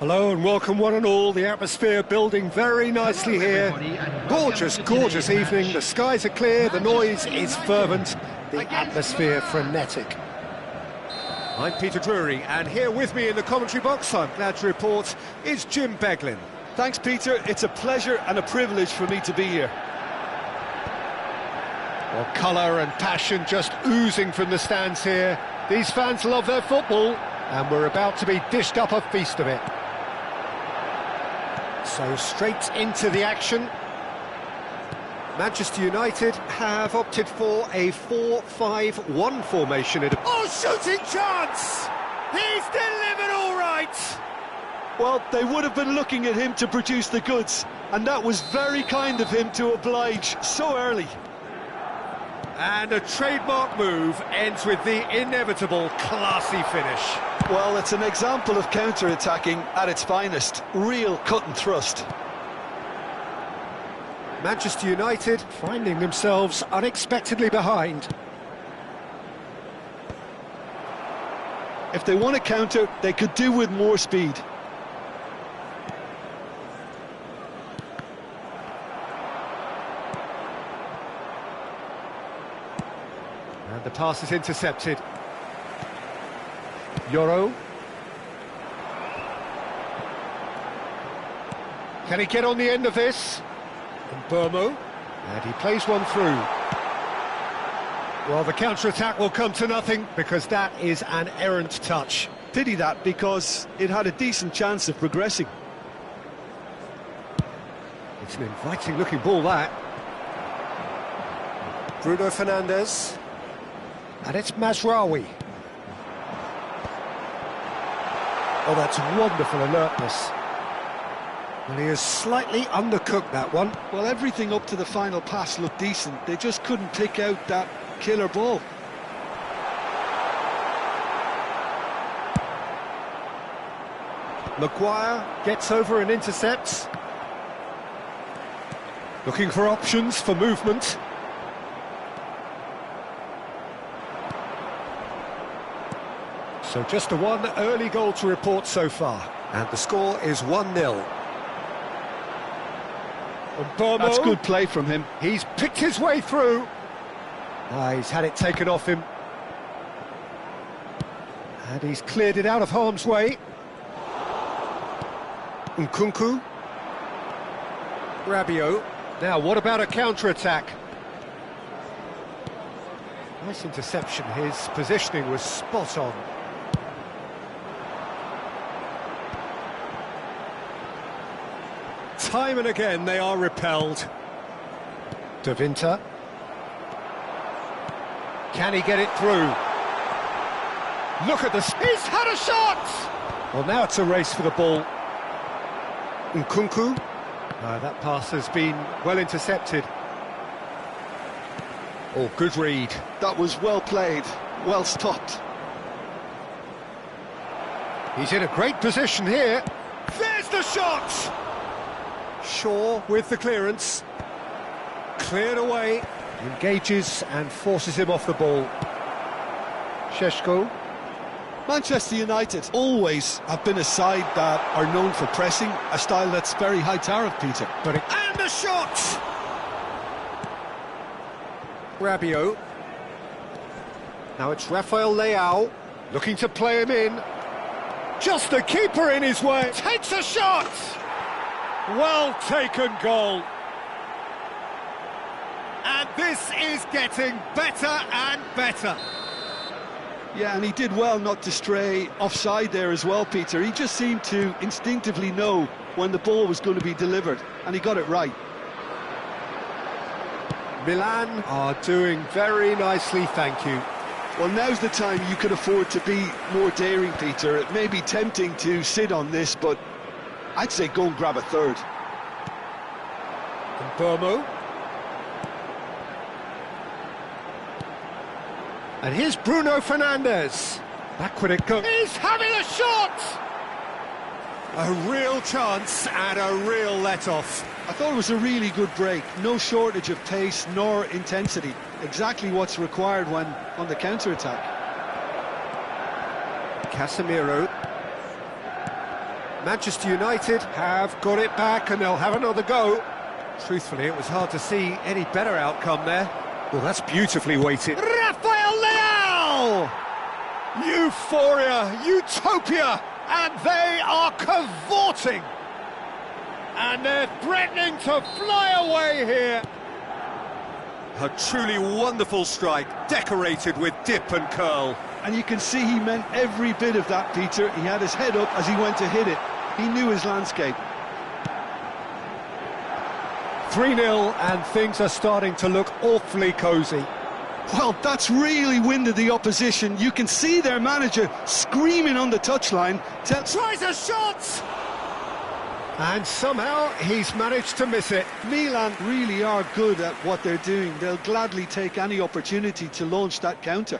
Hello and welcome one and all. The atmosphere building very nicely here. Gorgeous, gorgeous evening. The skies are clear, the noise is fervent, the atmosphere frenetic. I'm Peter Drury, and here with me in the commentary box, I'm glad to report, is Jim Beglin. Thanks, Peter. It's a pleasure and a privilege for me to be here. Well, colour and passion just oozing from the stands here. These fans love their football, and we're about to be dished up a feast of it. So straight into the action. Manchester United have opted for a 4-5-1 formation. Oh, shooting chance! He's delivered all right! Well, they would have been looking at him to produce the goods, and that was very kind of him to oblige so early. And a trademark move ends with the inevitable classy finish. Well, it's an example of counter-attacking at its finest. Real cut and thrust. Manchester United finding themselves unexpectedly behind. If they want to counter, they could do with more speed. And the pass is intercepted. Yoro. Can he get on the end of this? And Burmo. And he plays one through. Well, the counter-attack will come to nothing because that is an errant touch. Pity that, because it had a decent chance of progressing. It's an inviting-looking ball, that. Bruno Fernandes. And it's Mazraoui. Oh, that's wonderful alertness. Well, he has slightly undercooked that one. Well, everything up to the final pass looked decent. They just couldn't pick out that killer ball. Maguire gets over and intercepts. Looking for options for movement. So just a one early goal to report so far. And the score is 1-0. That's good play from him. He's picked his way through. He's had it taken off him. And he's cleared it out of harm's way. Nkunku. Rabiot. Now, what about a counter-attack? Nice interception. His positioning was spot on. Time and again they are repelled. De Winter. Can he get it through? Look at this. He's had a shot! Well, now it's a race for the ball. Nkunku. That pass has been well intercepted. Oh, good read. That was well played, well stopped. He's in a great position here. There's the shot! Shaw with the clearance. Cleared away. Engages and forces him off the ball. Šeško. Manchester United always have been a side that are known for pressing, a style that's very high tariff, Peter. And the shot! Rabiot. Now it's Rafael Leao, looking to play him in. Just the keeper in his way. Takes a shot! Well taken goal. And this is getting better and better. Yeah, and he did well not to stray offside there as well, Peter. He just seemed to instinctively know when the ball was going to be delivered, and he got it right. Milan are doing very nicely, thank you. Well, now's the time you can afford to be more daring, Peter. It may be tempting to sit on this, but I'd say go and grab a third. And Burmo. And here's Bruno Fernandes. Backward it goes. He's having a shot! A real chance and a real let-off. I thought it was a really good break. No shortage of pace nor intensity. Exactly what's required when on the counter-attack. Casemiro. Manchester United have got it back and they'll have another go. Truthfully, it was hard to see any better outcome there. Well, that's beautifully weighted. Rafael Leao! Euphoria, utopia, and they are cavorting. And they're threatening to fly away here. A truly wonderful strike, decorated with dip and curl. And you can see he meant every bit of that, Peter. He had his head up as he went to hit it. He knew his landscape. 3-0 and things are starting to look awfully cosy. Well, that's really winded the opposition. You can see their manager screaming on the touchline. Tries a shot! And somehow he's managed to miss it. Milan really are good at what they're doing. They'll gladly take any opportunity to launch that counter.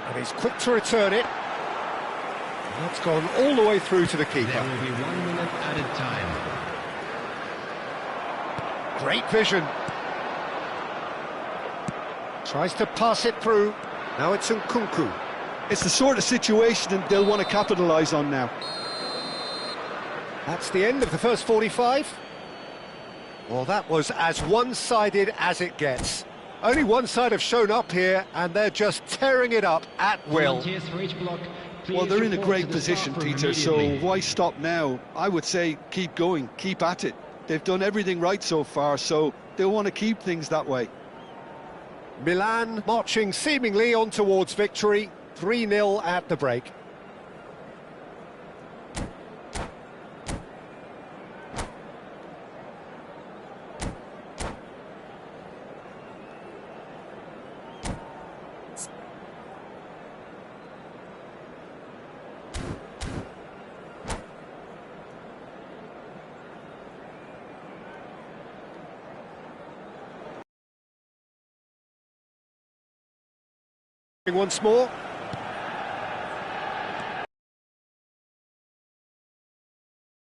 And he's quick to return it. That's gone all the way through to the keeper. There will be 1 minute added time. Great vision. Tries to pass it through. Now it's Nkunku. It's the sort of situation that they'll want to capitalise on now. That's the end of the first 45. Well, that was as one-sided as it gets. Only one side have shown up here, and they're just tearing it up at will. Well, they're in a great position, Peter, so why stop now? I would say keep going, keep at it. They've done everything right so far, so they'll want to keep things that way. Milan marching seemingly on towards victory, 3-0 at the break. Once more.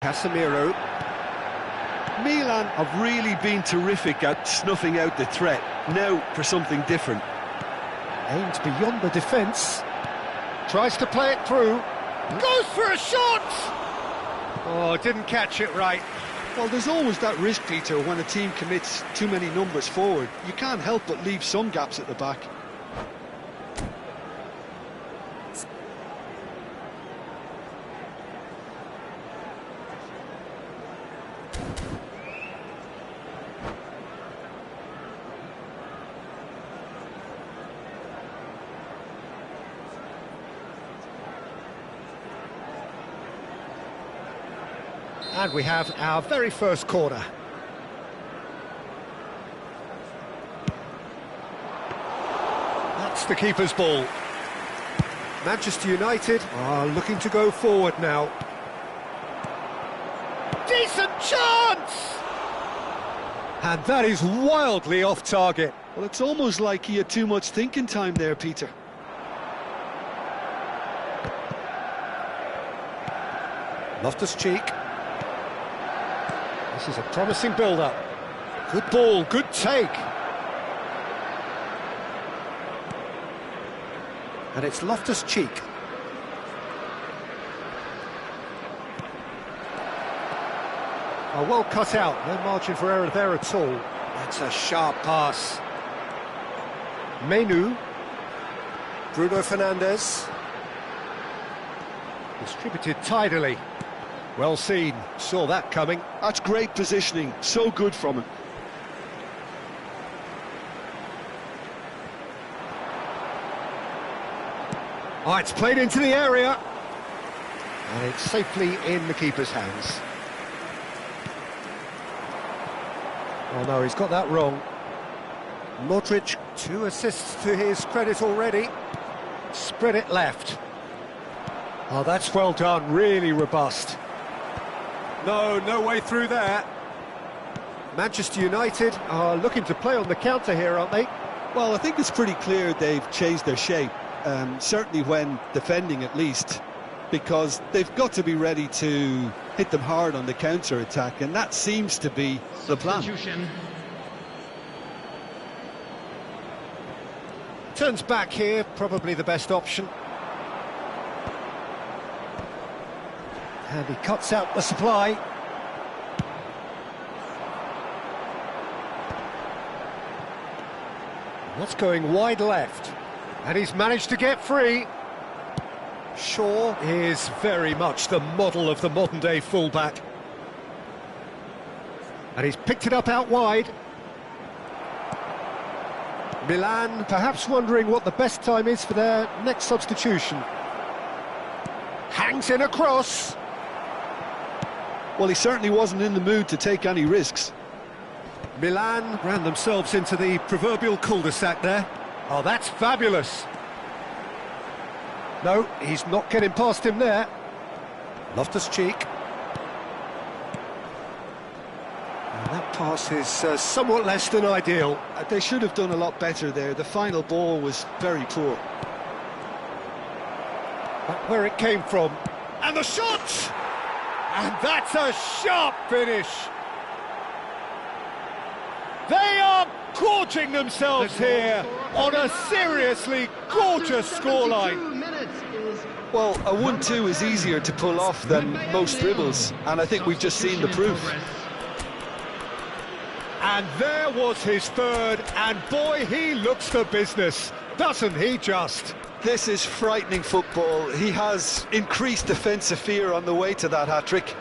Casemiro. Milan have really been terrific at snuffing out the threat. Now for something different. Aims beyond the defence. Tries to play it through. Goes for a shot! Oh, didn't catch it right. Well, there's always that risk, Peter, when a team commits too many numbers forward. You can't help but leave some gaps at the back. And we have our very first corner. That's the keeper's ball. Manchester United are looking to go forward now. Decent chance! And that is wildly off target. Well, it's almost like he had too much thinking time there, Peter. Loftus-Cheek. This is a promising build-up. Good ball, good take. And it's Loftus-Cheek. Oh, well cut out, no margin for error there at all. That's a sharp pass. Menu. Bruno Fernandes. Distributed tidily. Well seen, saw that coming. That's great positioning, so good from him. Oh, it's played into the area. And it's safely in the keeper's hands. Oh no, he's got that wrong. Modric, 2 assists to his credit already. Spread it left. Oh, that's well done, really robust. No way through there. Manchester United are looking to play on the counter here, aren't they? Well, I think it's pretty clear they've changed their shape, certainly when defending at least, because they've got to be ready to hit them hard on the counter-attack, and that seems to be the plan. Turns back here, probably the best option. And he cuts out the supply. That's going wide left. And he's managed to get free. Shaw is very much the model of the modern-day fullback. And he's picked it up out wide. Milan perhaps wondering what the best time is for their next substitution. Hangs in a cross. Well, he certainly wasn't in the mood to take any risks. Milan ran themselves into the proverbial cul-de-sac there. Oh, that's fabulous. No, he's not getting past him there. Loftus-Cheek. And that pass is somewhat less than ideal. They should have done a lot better there. The final ball was very poor. But where it came from. And the shot! And that's a sharp finish. They are gorging themselves here on a seriously gorgeous scoreline. Well, a 1-2 is easier to pull off than most dribbles, and I think we've just seen the proof. And there was his third, and boy, he looks the business, doesn't he just? This is frightening football. He has increased defensive fear on the way to that hat-trick.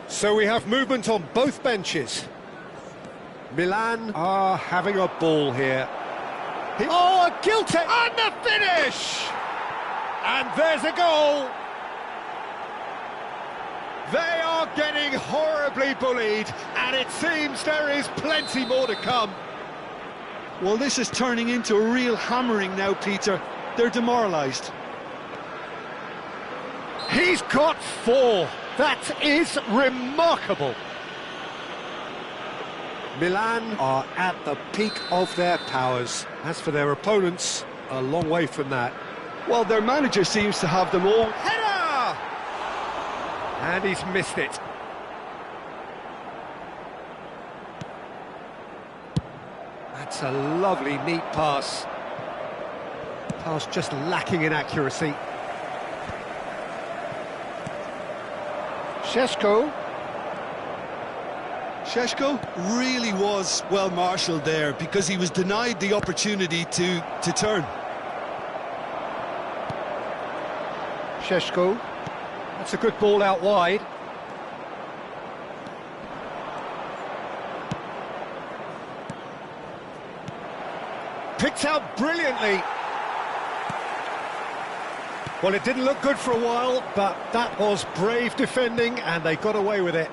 So we have movement on both benches. Milan are having a ball here. Oh, a guilty! And the finish! And there's a goal! They are getting horribly bullied, and it seems there is plenty more to come. Well, this is turning into a real hammering now, Peter. They're demoralised. He's got 4. That is remarkable. Milan are at the peak of their powers. As for their opponents, a long way from that. Well, their manager seems to have them all. Header! And he's missed it. That's a lovely, neat pass. Pass just lacking in accuracy. Šeško really was well marshalled there because he was denied the opportunity to turn. Šeško, that's a good ball out wide. Picked out brilliantly. Well, it didn't look good for a while, but that was brave defending, and they got away with it.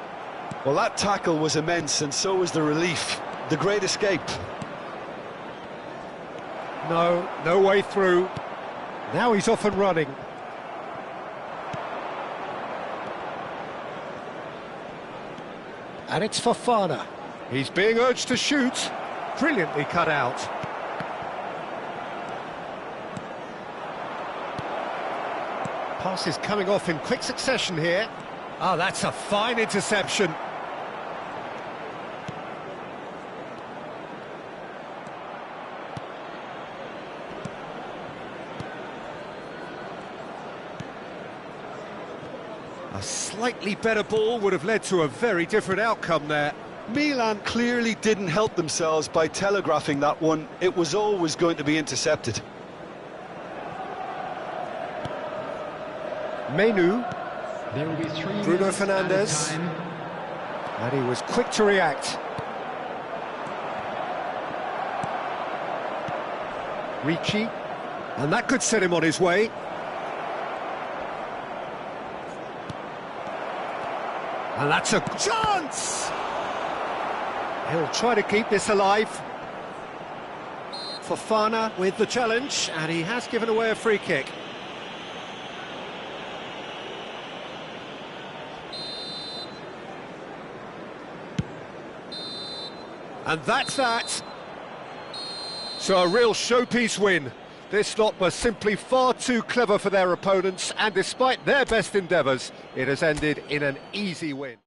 Well, that tackle was immense, and so was the relief. The great escape. No way through. Now he's off and running. And it's Fofana. He's being urged to shoot. Brilliantly cut out. Pass is coming off in quick succession here. Oh, that's a fine interception. A slightly better ball would have led to a very different outcome there. Milan clearly didn't help themselves by telegraphing that one. It was always going to be intercepted. Menu. There will be 3 Bruno minutes Fernandes. added time. And he was quick to react. Ricci. And that could set him on his way. And that's a chance! He'll try to keep this alive. Fofana with the challenge, and he has given away a free kick. And that's that. So a real showpiece win. This lot was simply far too clever for their opponents, and despite their best endeavours, it has ended in an easy win.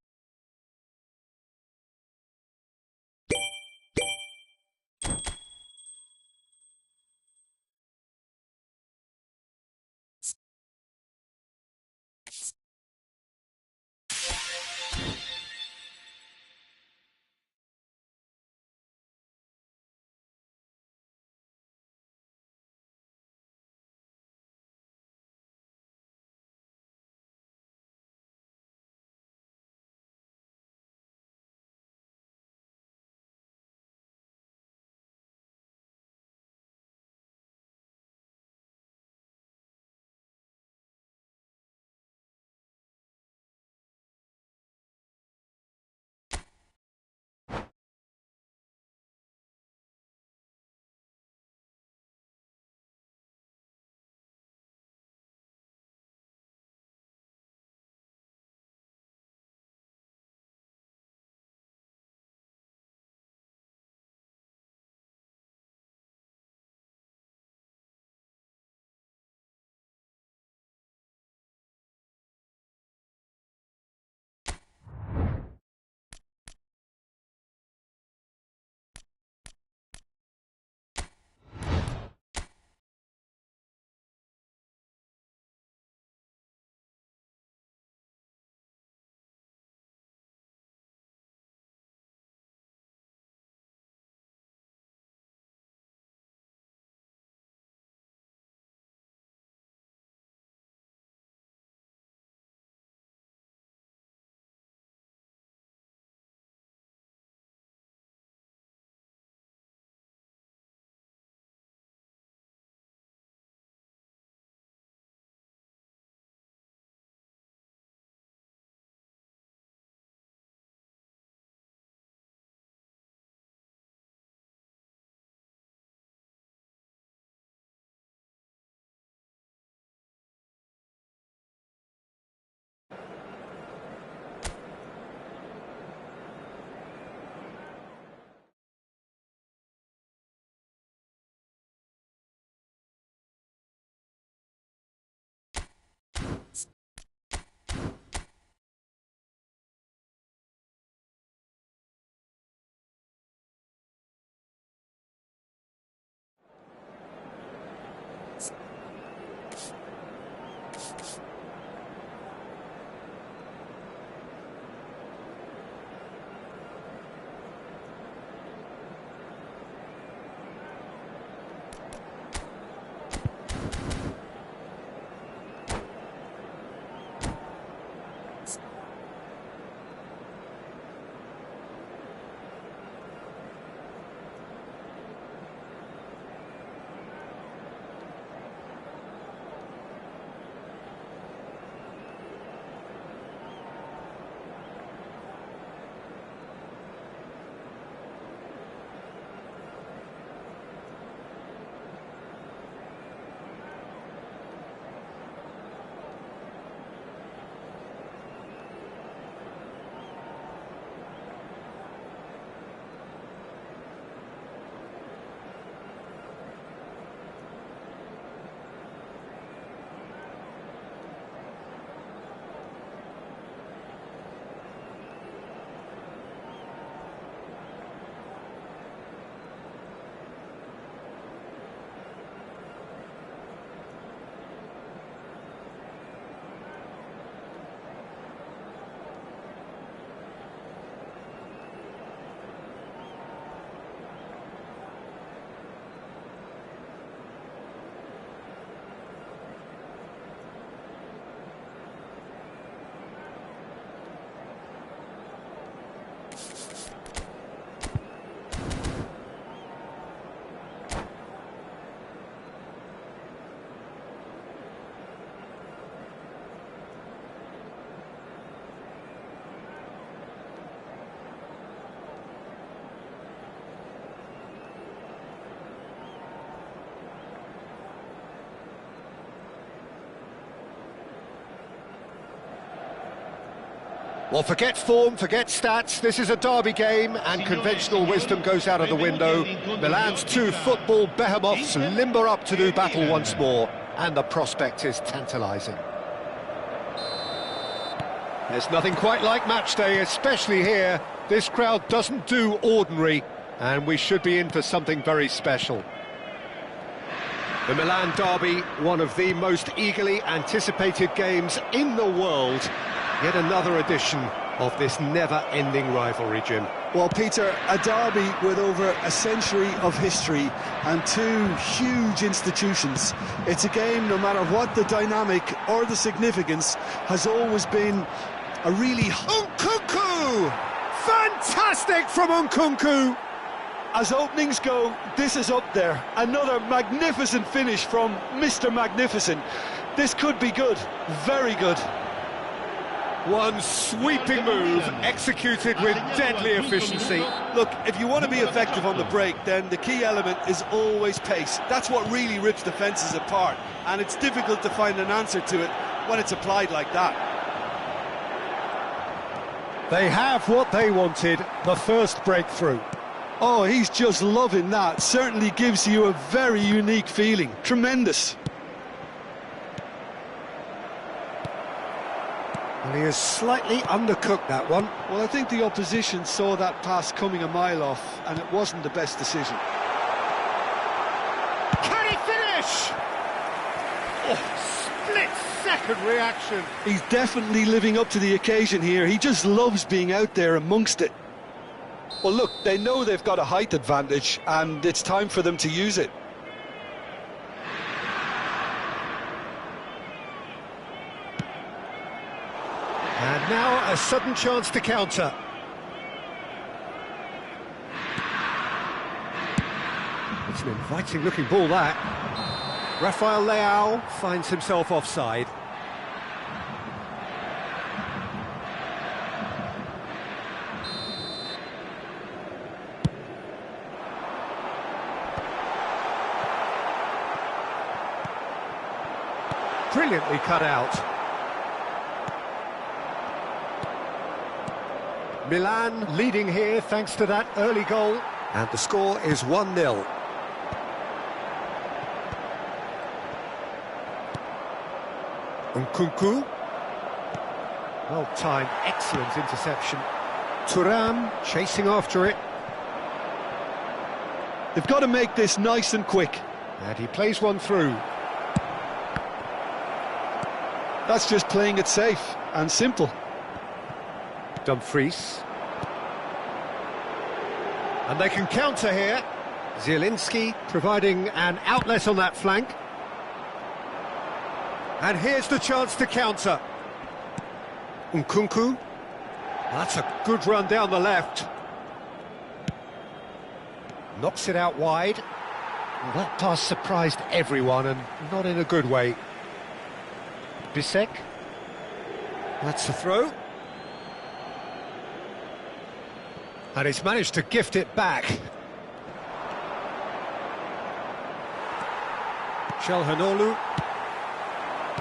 Well, forget form, forget stats. This is a derby game, and conventional wisdom goes out of the window. Milan's two football behemoths limber up to do battle once more, and the prospect is tantalising. There's nothing quite like match day, especially here. This crowd doesn't do ordinary, and we should be in for something very special. The Milan derby, one of the most eagerly anticipated games in the world. Yet another edition of this never-ending rivalry, Jim. Well, Peter, a derby with over a century of history and two huge institutions. It's a game, no matter what the dynamic or the significance, has always been a really... Nkunku! Fantastic from Nkunku! As openings go, this is up there. Another magnificent finish from Mr. Magnificent. This could be good, very good. One sweeping move, executed with deadly efficiency. Look, if you want to be effective on the break, then the key element is always pace. That's what really rips defences apart, and it's difficult to find an answer to it when it's applied like that. They have what they wanted, the first breakthrough. Oh, he's just loving that. Certainly gives you a very unique feeling. Tremendous. And he has slightly undercooked that one. Well, I think the opposition saw that pass coming a mile off, and it wasn't the best decision. Can he finish? Oh, split-second reaction. He's definitely living up to the occasion here. He just loves being out there amongst it. Well, look, they know they've got a height advantage, and it's time for them to use it. And now a sudden chance to counter. It's an inviting looking ball, that. Rafael Leao finds himself offside. Brilliantly cut out. Milan leading here thanks to that early goal, and the score is 1-0. Nkunku. Well-timed, excellent interception. Thuram chasing after it. They've got to make this nice and quick. And he plays one through. That's just playing it safe and simple. Dumfries. And they can counter here. Zielinski providing an outlet on that flank. And here's the chance to counter. Nkunku. That's a good run down the left. Knocks it out wide. Well, that pass surprised everyone, and not in a good way. Bisek. That's the throw. And he's managed to gift it back. Calhanoglu.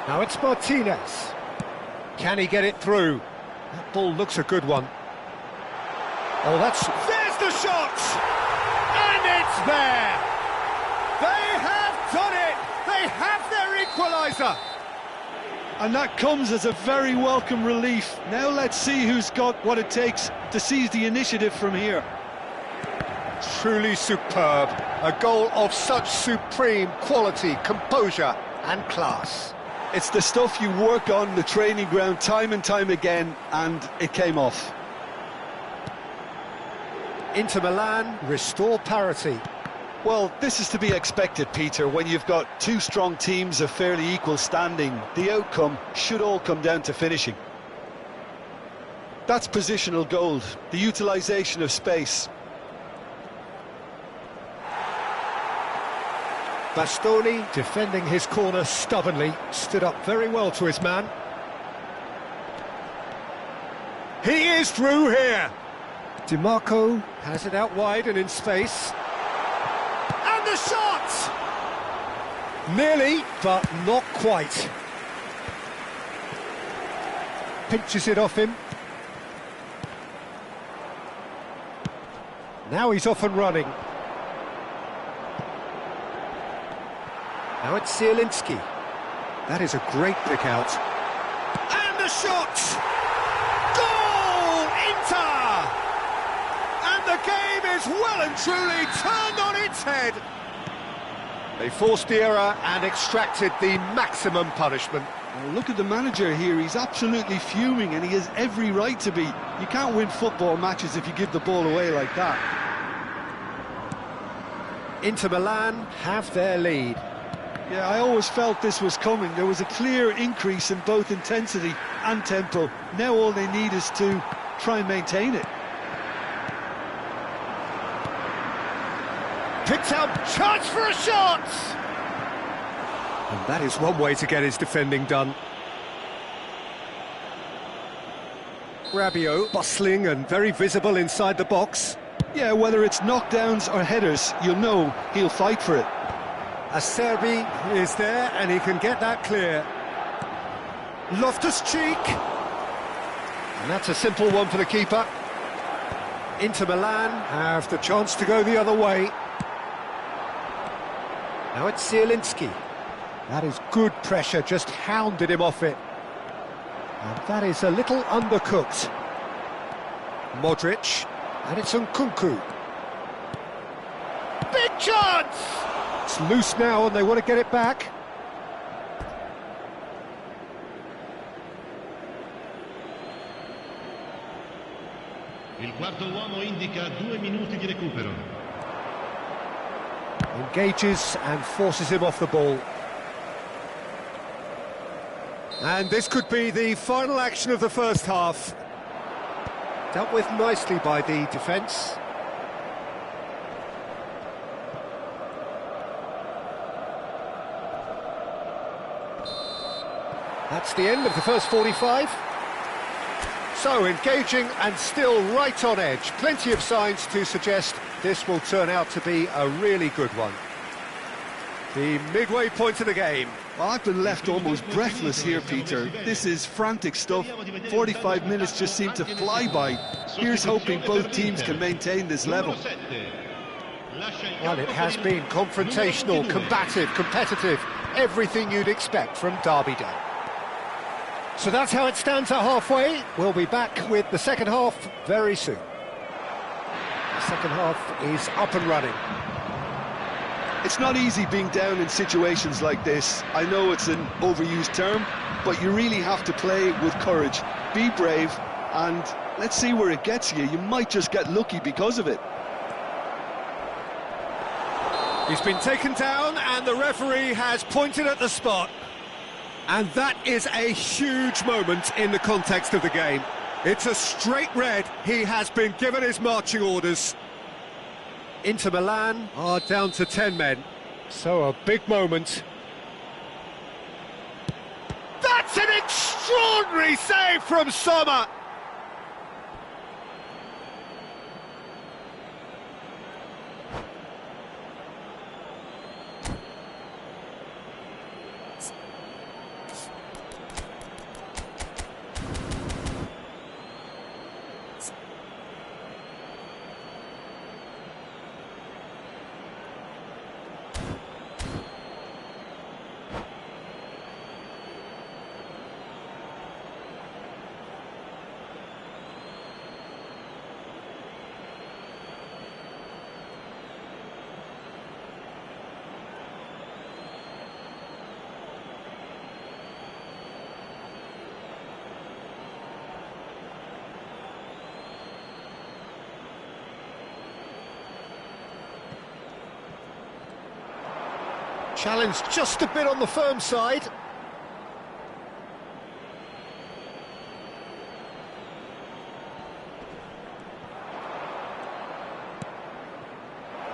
Now it's Martinez. Can he get it through? That ball looks a good one. Oh, there's the shot! And it's there! They have done it! They have their equaliser! And that comes as a very welcome relief. Now let's see who's got what it takes to seize the initiative from here. Truly superb. A goal of such supreme quality, composure and class. It's the stuff you work on the training ground time and time again, and it came off. Inter Milan restore parity. Well, this is to be expected, Peter. When you've got two strong teams of fairly equal standing, the outcome should all come down to finishing. That's positional gold, the utilisation of space. Bastoni, defending his corner stubbornly, stood up very well to his man. He is through here. Di Marco has it out wide and in space. And the shot! Nearly, but not quite. Pinches it off him. Now he's off and running. Now it's Zielinski. That is a great pick out. And the shot! Goal! Inter! And the game is well and truly turned on its head. They forced the error and extracted the maximum punishment. Well, look at the manager here, he's absolutely fuming and he has every right to be. You can't win football matches if you give the ball away like that. Inter Milan have their lead. Yeah, I always felt this was coming. There was a clear increase in both intensity and tempo. Now all they need is to try and maintain it. Picked up, chance for a shot! And that is one way to get his defending done. Rabiot, bustling and very visible inside the box. Yeah, whether it's knockdowns or headers, you'll know he'll fight for it. Acerbi is there and he can get that clear. Loftus-Cheek. And that's a simple one for the keeper. Inter Milan have the chance to go the other way. Now it's Zielinski. That is good pressure, just hounded him off it. And that is a little undercooked. Modric, and it's Nkunku. Big chance! It's loose now and they want to get it back. Il quarto uomo indica 2 minuti di recupero. Engages and forces him off the ball. And this could be the final action of the first half. Dealt with nicely by the defence. That's the end of the first 45. So engaging and still right on edge. Plenty of signs to suggest this will turn out to be a really good one. The midway point of the game. Well, I've been left almost breathless here, Peter. This is frantic stuff. 45 minutes just seem to fly by. Here's hoping both teams can maintain this level. Well, it has been confrontational, combative, competitive, everything you'd expect from Derby Day. So that's how it stands at halfway. We'll be back with the second half very soon. The second half is up and running. It's not easy being down in situations like this. I know it's an overused term, but you really have to play with courage. Be brave, and let's see where it gets you. You might just get lucky because of it. He's been taken down, and the referee has pointed at the spot. And that is a huge moment in the context of the game. It's a straight red. He has been given his marching orders. Inter Milan are down to 10 men, so a big moment. That's an extraordinary save from Sommer! Challenge just a bit on the firm side.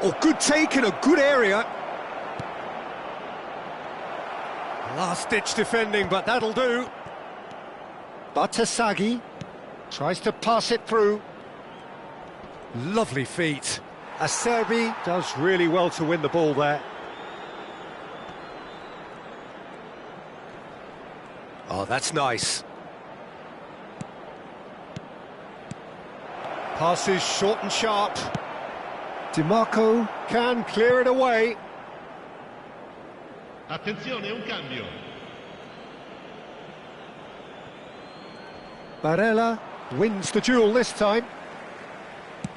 Oh, good take in a good area. Last-ditch defending, but that'll do. Batasagi tries to pass it through. Lovely feet. Acerbi does really well to win the ball there. Oh, that's nice. Passes short and sharp. DiMarco can clear it away. Attenzione, un cambio. Barella wins the duel this time.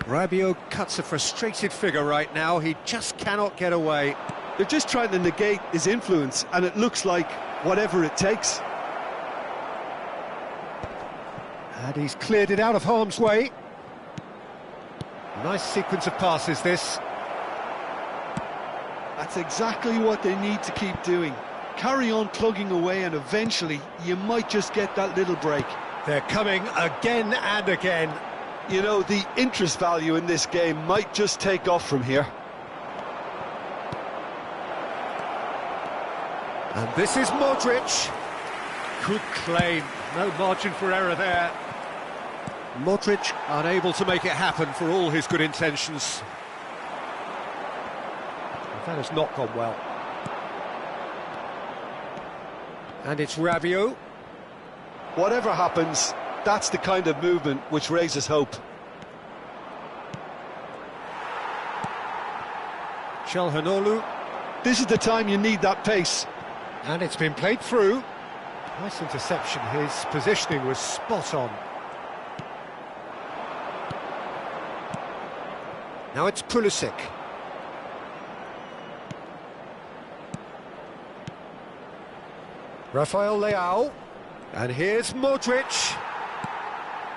Rabiot cuts a frustrated figure right now. He just cannot get away. They're just trying to negate his influence, and it looks like whatever it takes. And he's cleared it out of harm's way. Nice sequence of passes, this. That's exactly what they need to keep doing. Carry on plugging away, and eventually you might just get that little break. They're coming again and again. You know, the interest value in this game might just take off from here. And this is Modric. Good claim, no margin for error there. Modric unable to make it happen for all his good intentions. That has not gone well. And it's Rabiot. Whatever happens, that's the kind of movement which raises hope. Çalhanoğlu. This is the time you need that pace. And it's been played through. Nice interception, his positioning was spot on. Now it's Pulisic. Rafael Leao. And here's Modric.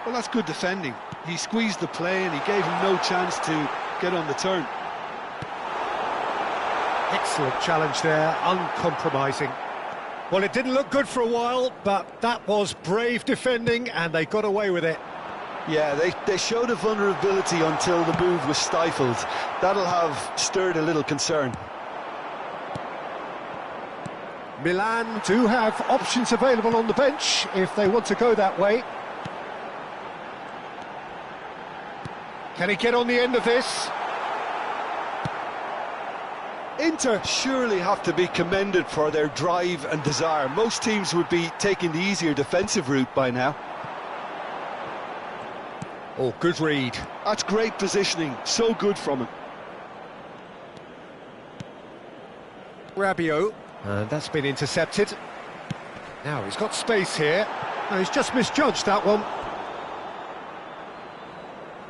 Well, that's good defending. He squeezed the play and he gave him no chance to get on the turn. Excellent challenge there, uncompromising. Well, it didn't look good for a while, but that was brave defending and they got away with it. Yeah, they showed a vulnerability until the move was stifled. That'll have stirred a little concern. Milan do have options available on the bench if they want to go that way. Can he get on the end of this? Inter surely have to be commended for their drive and desire. Most teams would be taking the easier defensive route by now. Oh, good read. That's great positioning, so good from him. Rabiot, and that's been intercepted. Now he's got space here. No, he's just misjudged that one.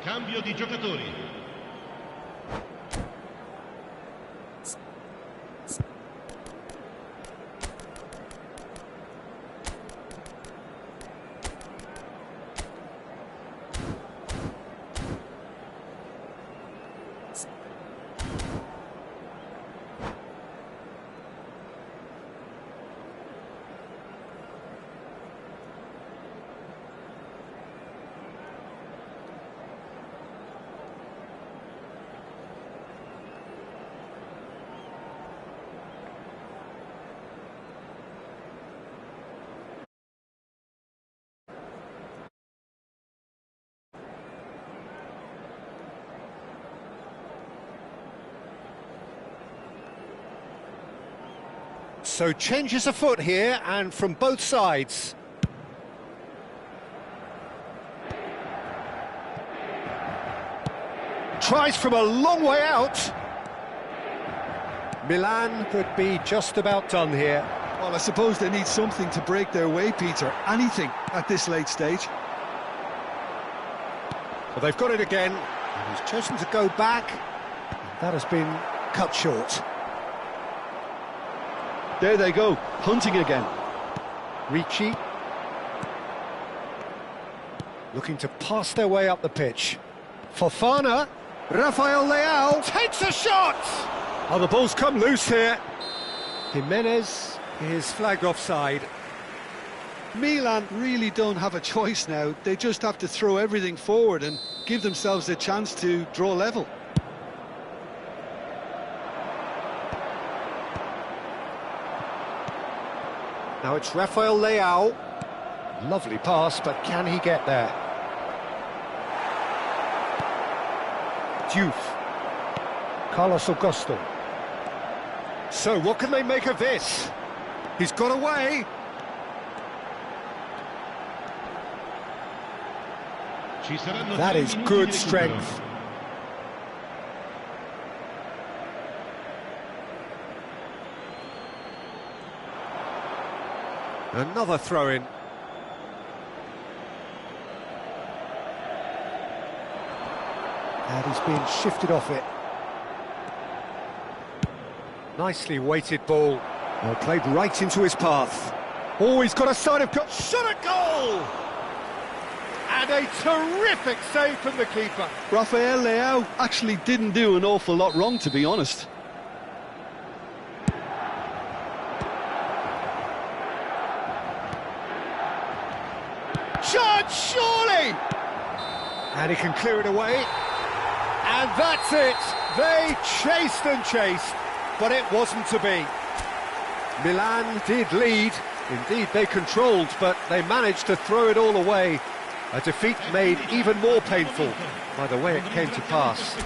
Cambio di giocatori. So changes afoot here, and from both sides. Tries from a long way out. Milan could be just about done here. Well, I suppose they need something to break their way, Peter. Anything at this late stage. Well, they've got it again, and he's chosen to go back. That has been cut short. There they go, hunting again. Ricci. Looking to pass their way up the pitch. Fofana. Rafael Leao takes a shot! Oh, the ball's come loose here. Jimenez is flagged offside. Milan really don't have a choice now. They just have to throw everything forward and give themselves a chance to draw level. Now it's Rafael Leao. Lovely pass, but can he get there? Diouf. Carlos Augusto. So what can they make of this? He's got away. Ci saranno That 3 is minuti good di recupero. strength. Another throw-in. And he's been shifted off it. Nicely weighted ball. Well, played right into his path. Oh, he's got a side of... Shot a goal! And a terrific save from the keeper. Rafael Leao actually didn't do an awful lot wrong, to be honest. Shot, surely! And he can clear it away. And that's it. They chased and chased, but it wasn't to be. Milan did lead. Indeed, they controlled, but they managed to throw it all away. A defeat made even more painful by the way it came to pass.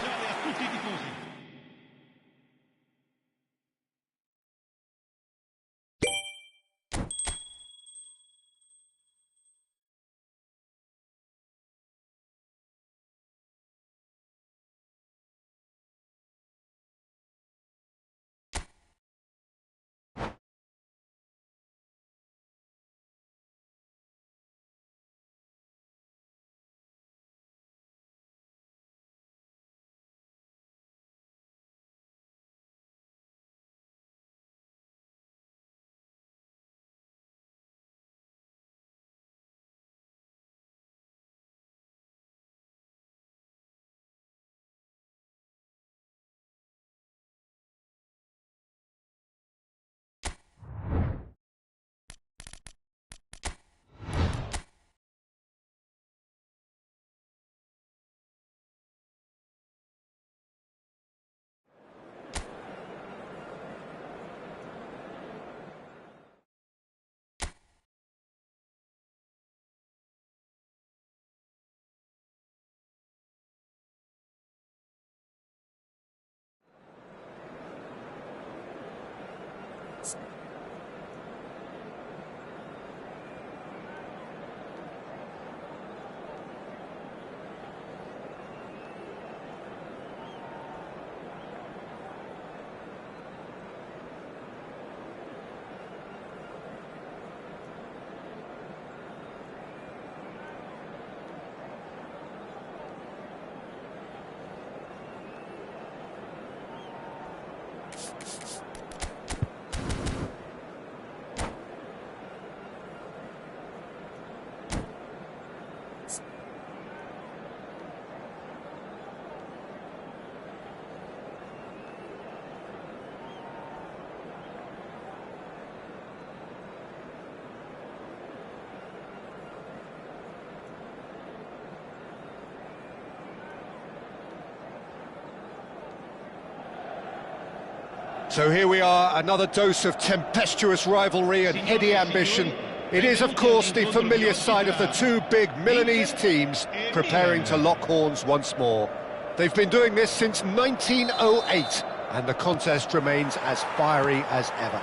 So here we are, another dose of tempestuous rivalry and heady ambition. It is, of course, the familiar side of the two big Milanese teams preparing to lock horns once more. They've been doing this since 1908, and the contest remains as fiery as ever.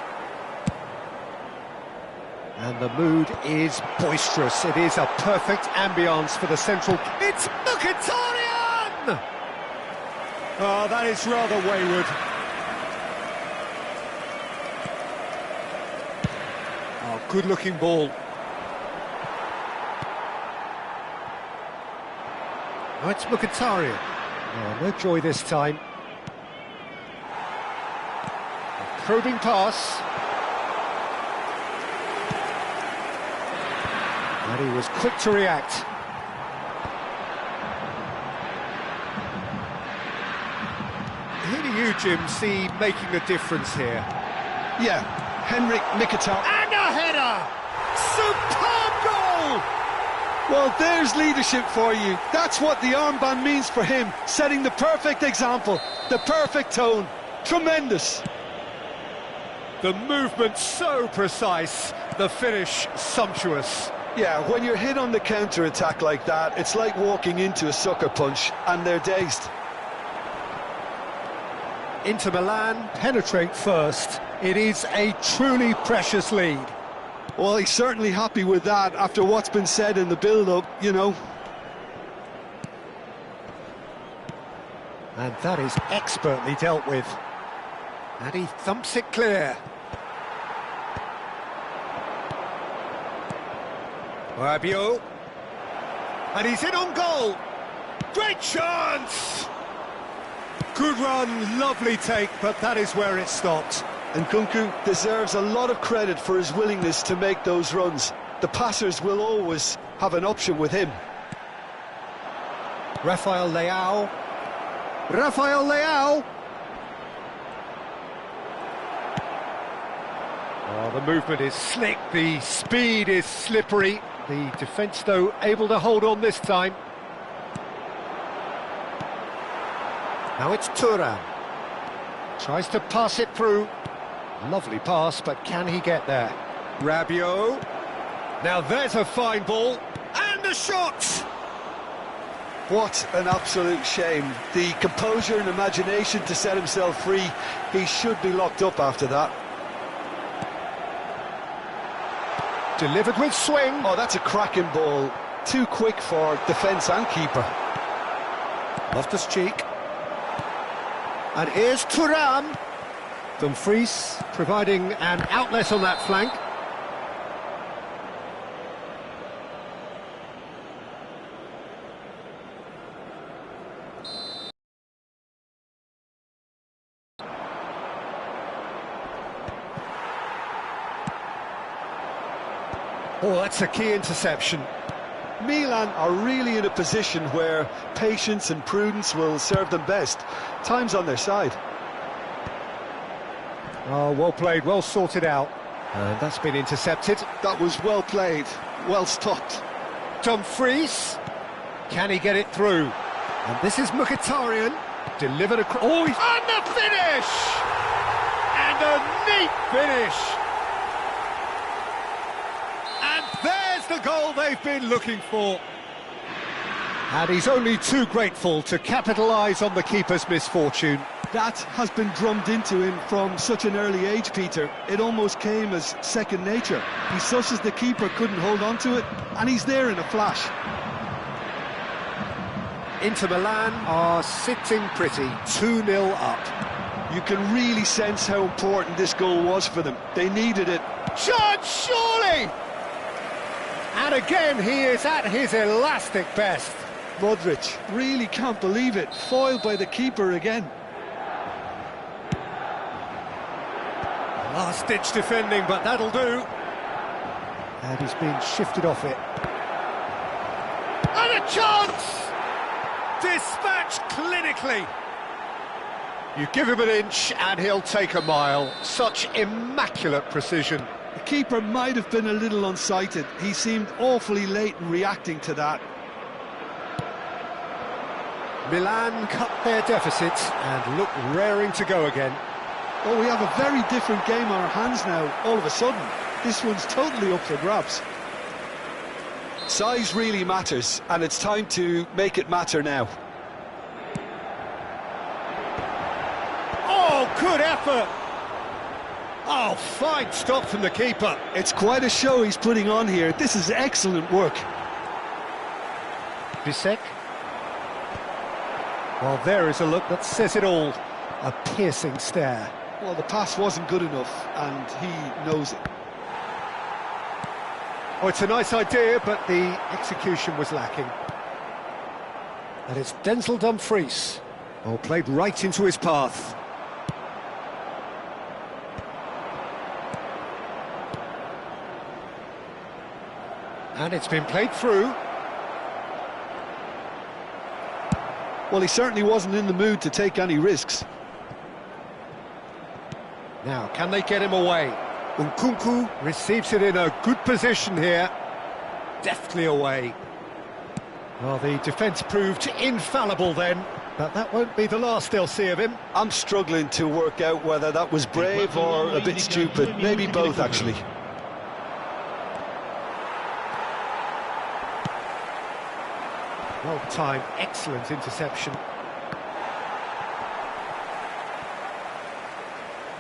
And the mood is boisterous. It is a perfect ambience for the central... It's Mkhitaryan! Oh, that is rather wayward. Oh, good-looking ball. Oh, it's Mkhitaryan. Oh, no joy this time. A probing pass. And he was quick to react. Who do you, Jim, see making a difference here? Yeah, Henrik Mkhitaryan. And a header! Superb goal! Well, there's leadership for you. That's what the armband means for him, setting the perfect example, the perfect tone. Tremendous. The movement so precise, the finish sumptuous. Yeah, when you're hit on the counter-attack like that, it's like walking into a sucker punch, and they're dazed. Inter Milan penetrate first. It is a truly precious lead. Well, he's certainly happy with that after what's been said in the build-up, you know. And that is expertly dealt with. And he thumps it clear. Rabiot. And he's in on goal. Great chance! Good run, lovely take, but that is where it stopped. And Nkunku deserves a lot of credit for his willingness to make those runs. The passers will always have an option with him. Rafael Leao. Rafael Leao! Oh, the movement is slick, the speed is slippery. The defence, though, able to hold on this time. Now it's Thuram. Tries to pass it through. Lovely pass, but can he get there? Rabiot. Now there's a fine ball. And a shot! What an absolute shame. The composure and imagination to set himself free. He should be locked up after that. Delivered with swing. Oh, that's a cracking ball. Too quick for defence and keeper. Loftus-Cheek. And here's Thuram. Dumfries providing an outlet on that flank. Oh, that's a key interception. Milan are really in a position where patience and prudence will serve them best. Time's on their side. Oh, well played, well sorted out. And that's been intercepted. That was well played, well stopped. Dumfries. Can he get it through? And this is Mkhitaryan. Delivered across. Oh, and the finish! And a neat finish! And there's the goal they've been looking for. And he's only too grateful to capitalise on the keeper's misfortune. That has been drummed into him from such an early age, Peter. It almost came as second nature. He such as the keeper couldn't hold on to it, and he's there in a flash. Inter Milan are sitting pretty, 2-0 up. You can really sense how important this goal was for them. They needed it. Shot, surely! And again, he is at his elastic best. Modric really can't believe it. Foiled by the keeper again. Last-ditch defending, but that'll do. And he's been shifted off it. And a chance! Dispatched clinically. You give him an inch and he'll take a mile. Such immaculate precision. The keeper might have been a little unsighted. He seemed awfully late in reacting to that. Milan cut their deficit and look raring to go again. Oh, we have a very different game on our hands now, all of a sudden. This one's totally up for grabs. Size really matters, and it's time to make it matter now. Oh, good effort! Oh, fine stop from the keeper. It's quite a show he's putting on here. This is excellent work. Bisek. Well, there is a look that says it all. A piercing stare. Well, the pass wasn't good enough, and he knows it. Oh, it's a nice idea, but the execution was lacking. And it's Denzel Dumfries. Oh, played right into his path. And it's been played through. Well, he certainly wasn't in the mood to take any risks. Now, can they get him away? Nkunku receives it in a good position here. Deftly away. Well, the defence proved infallible then, but that won't be the last they'll see of him. I'm struggling to work out whether that was brave or a bit stupid. Maybe both, actually. Well timed, excellent interception.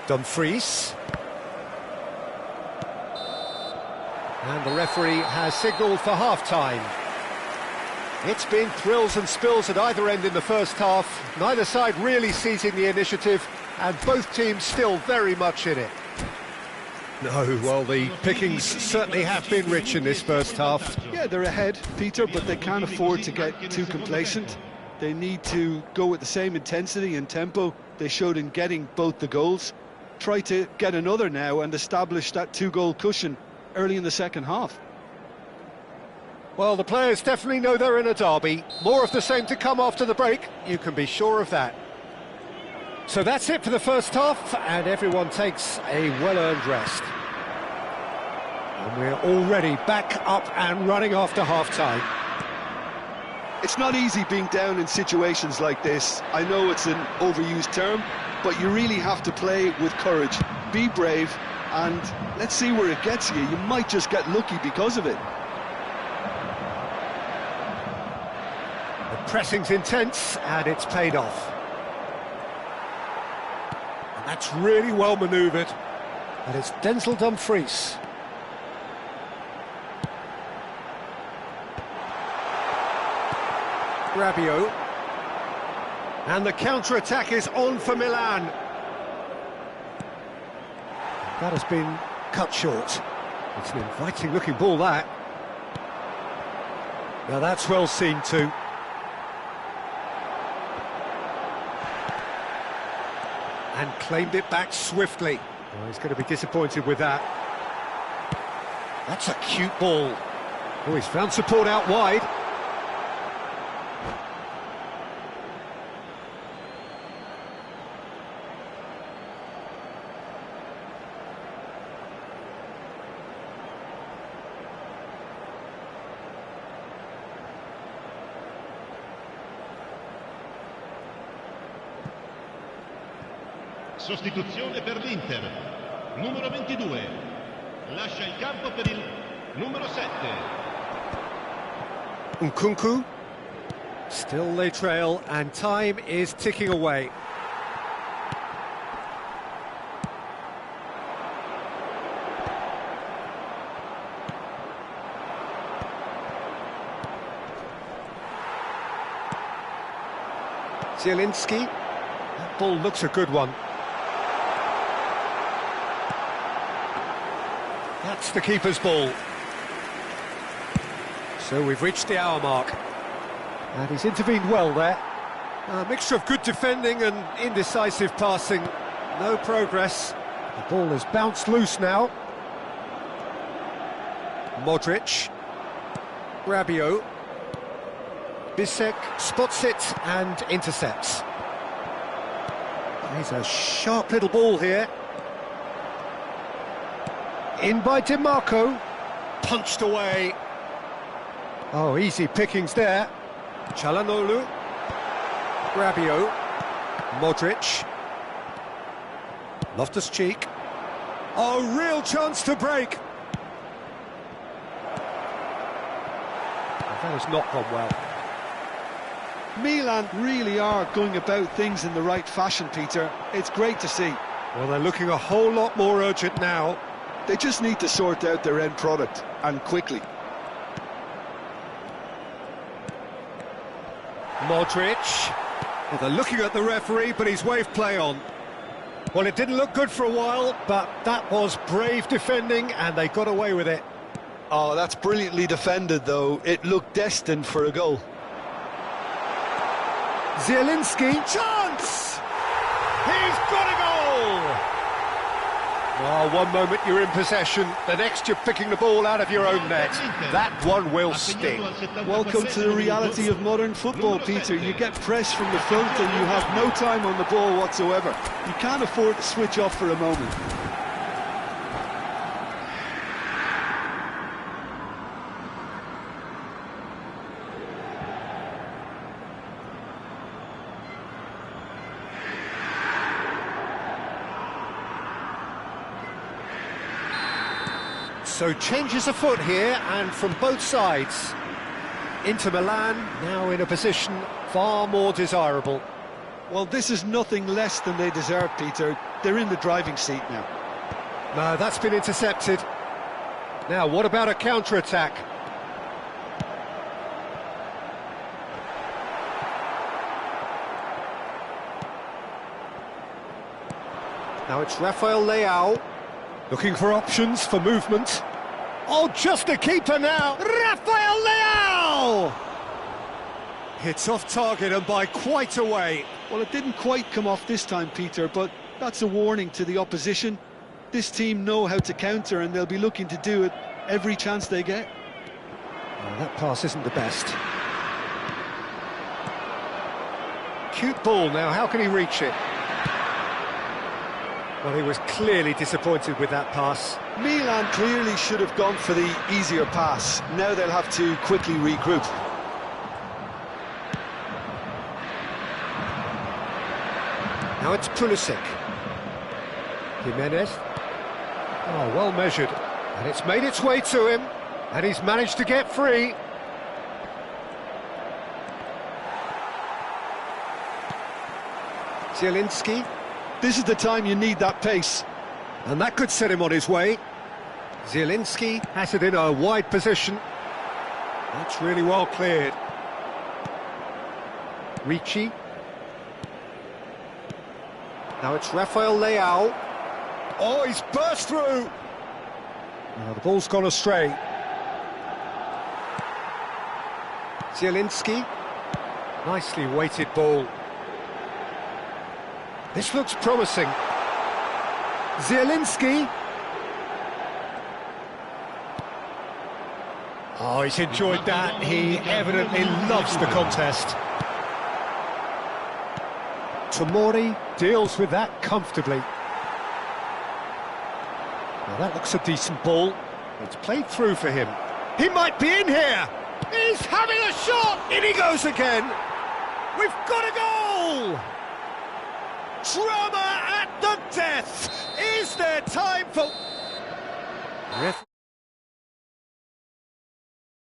Dumfries. And the referee has signalled for half-time. It's been thrills and spills at either end in the first half. Neither side really seizing the initiative, and both teams still very much in it. No, well, the pickings certainly have been rich in this first half. Yeah, they're ahead, Peter, but they can't afford to get too complacent. They need to go with the same intensity and tempo they showed in getting both the goals. Try to get another now and establish that two-goal cushion early in the second half. Well, the players definitely know they're in a derby. More of the same to come after the break, you can be sure of that. So that's it for the first half, and everyone takes a well-earned rest. And we're already back up and running after half-time. It's not easy being down in situations like this. I know it's an overused term, but you really have to play with courage. Be brave, and let's see where it gets you. You might just get lucky because of it. The pressing's intense, and it's paid off. And that's really well manoeuvred. And it's Denzel Dumfries. Rabiot. And the counter-attack is on for Milan. That has been cut short. It's an inviting-looking ball, that. Now that's well seen too. And claimed it back swiftly. Oh, he's going to be disappointed with that. That's a cute ball. Oh, he's found support out wide. Sostituzione per l'Inter. Numero 22. Lascia il campo per il numero 7. Nkunku. Still they trail and time is ticking away. Zielinski. That ball looks a good one. That's the keeper's ball. So we've reached the hour mark. And he's intervened well there. A mixture of good defending and indecisive passing. No progress. The ball has bounced loose now. Modric. Rabiot. Bisek spots it and intercepts. He's a sharp little ball here. In by DiMarco, punched away. Oh, easy pickings there. Çalhanoğlu, Rabiot, Modric, Loftus-Cheek. Oh, real chance to break. That has not gone well. Milan really are going about things in the right fashion, Peter. It's great to see. Well, they're looking a whole lot more urgent now. They just need to sort out their end product, and quickly. Modric. Well, they're looking at the referee, but he's waved play on. Well, it didn't look good for a while, but that was brave defending, and they got away with it. Oh, that's brilliantly defended, though. It looked destined for a goal. Zielinski. Chance! He's got a goal! Oh, one moment you're in possession, the next you're picking the ball out of your own net. That one will sting. Welcome to the reality of modern football, Peter. You get pressed from the front and you have no time on the ball whatsoever. You can't afford to switch off for a moment. So changes afoot here, and from both sides. Inter Milan now in a position far more desirable. Well, this is nothing less than they deserve, Peter. They're in the driving seat now. No, that's been intercepted. Now, what about a counter-attack? Now it's Rafael Leao. Looking for options for movement. Oh, just a keeper now. Rafael Leao! It's off target and by quite a way. Well, it didn't quite come off this time, Peter, but that's a warning to the opposition. This team know how to counter and they'll be looking to do it every chance they get. Oh, that pass isn't the best. Cute ball now, how can he reach it? Well, he was clearly disappointed with that pass. Milan clearly should have gone for the easier pass. Now they'll have to quickly regroup. Now it's Pulisic. Jimenez. Oh, well measured. And it's made its way to him. And he's managed to get free. Zielinski. This is the time you need that pace. And that could set him on his way. Zielinski has it in a wide position. That's really well cleared. Ricci. Now it's Rafael Leao. Oh, he's burst through. Now the ball's gone astray. Zielinski. Nicely weighted ball. This looks promising. Zielinski. Oh, he's enjoyed that. He evidently loves the contest. Tomori deals with that comfortably. Now that looks a decent ball. It's played through for him. He might be in here. He's having a shot. In he goes again. We've got a goal. Drama at the death! Is there time for...